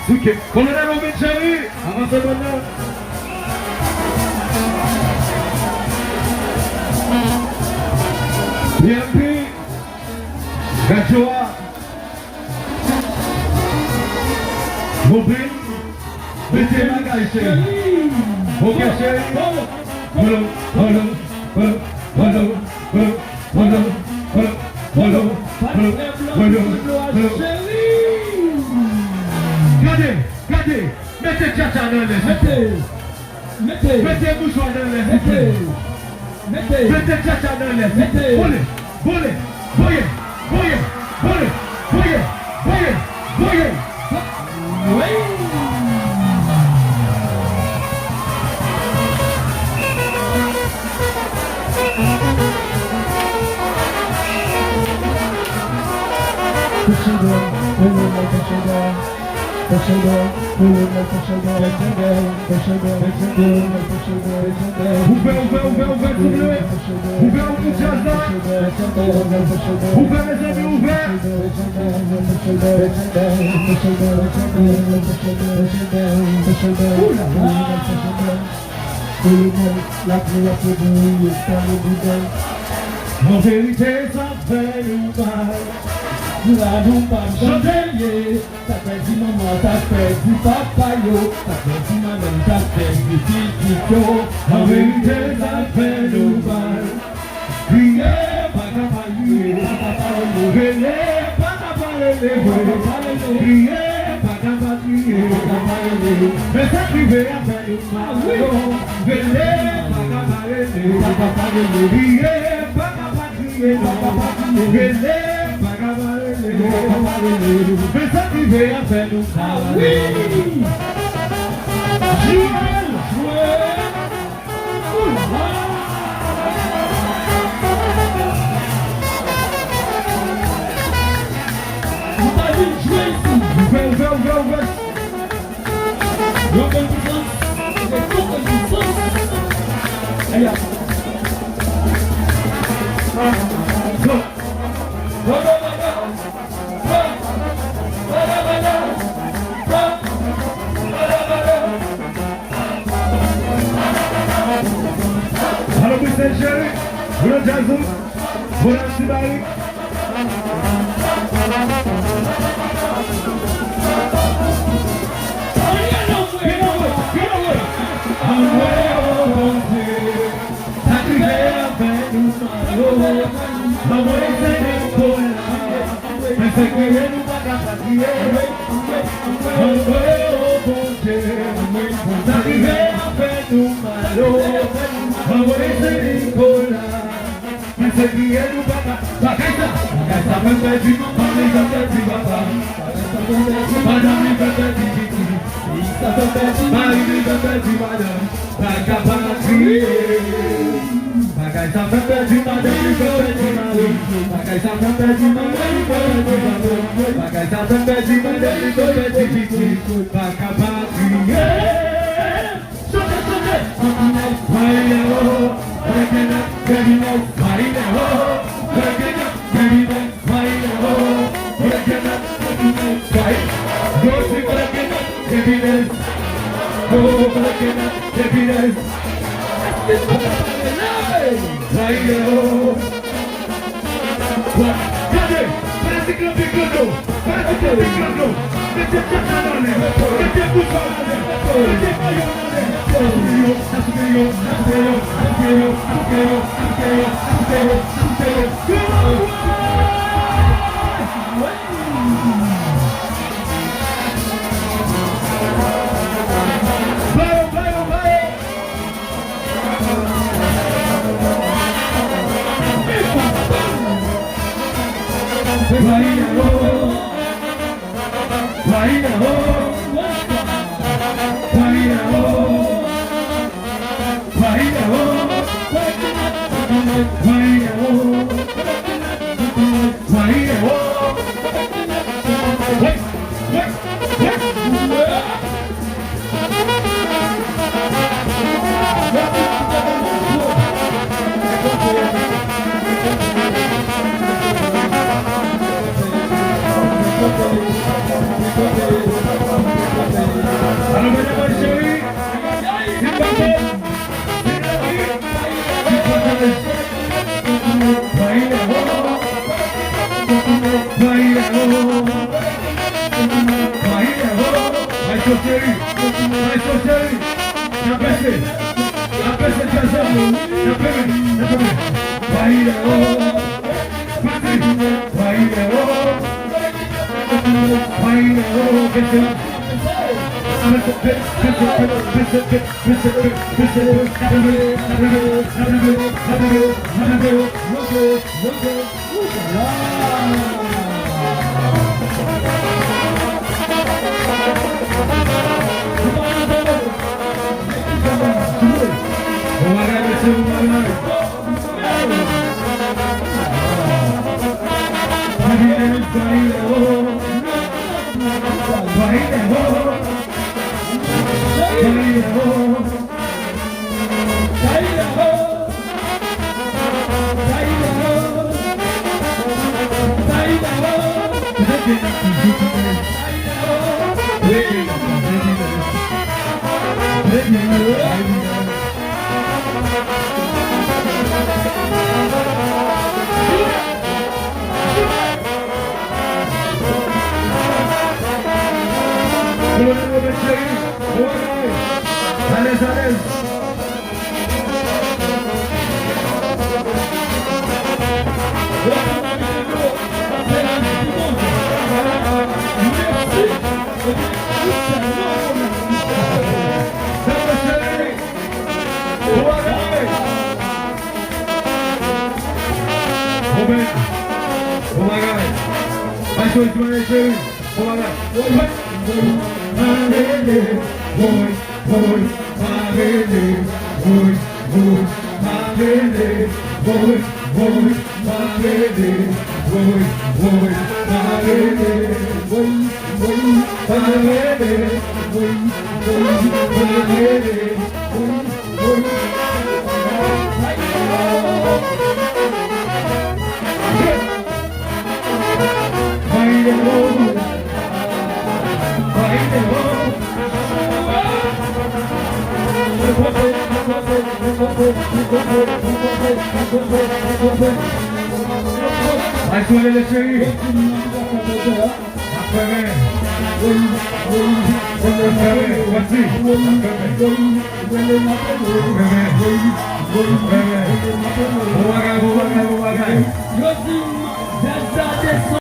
Suke. Colonel Robin Cherry, avance maintenant. PMP, Gachoa, Robin, mettez la gaille chérie. Ok chérie, follow. Regardez, mettez tcha-tcha dans les mettez bouchon dans les mettez tcha-tcha dans les voyez. En vérité, ça fait du mal. La rumba chandelier, ça fait du maman, ça fait du papayo, ça fait du maman, ça fait du tito. En vérité, ça fait du mal. Crier, pas qu'à parler, crier, pas qu'à parler, crier, pas qu'à parler, mais ça crier à faire du mal. Crier, pas qu'à parler, crier, pas qu'à parler, crier. Mais ça qui veut à faire nous oui. Alô, Mr. Jerry, Bruno Jason, Bruno Sibari. chéri, maestro chéri, n'a passé, Jason, n'a passé, baile oh, baile oh, qu'est-ce que oh my God, I saw it when I said, oh my God, boy, I saw it chéri. Après, voici.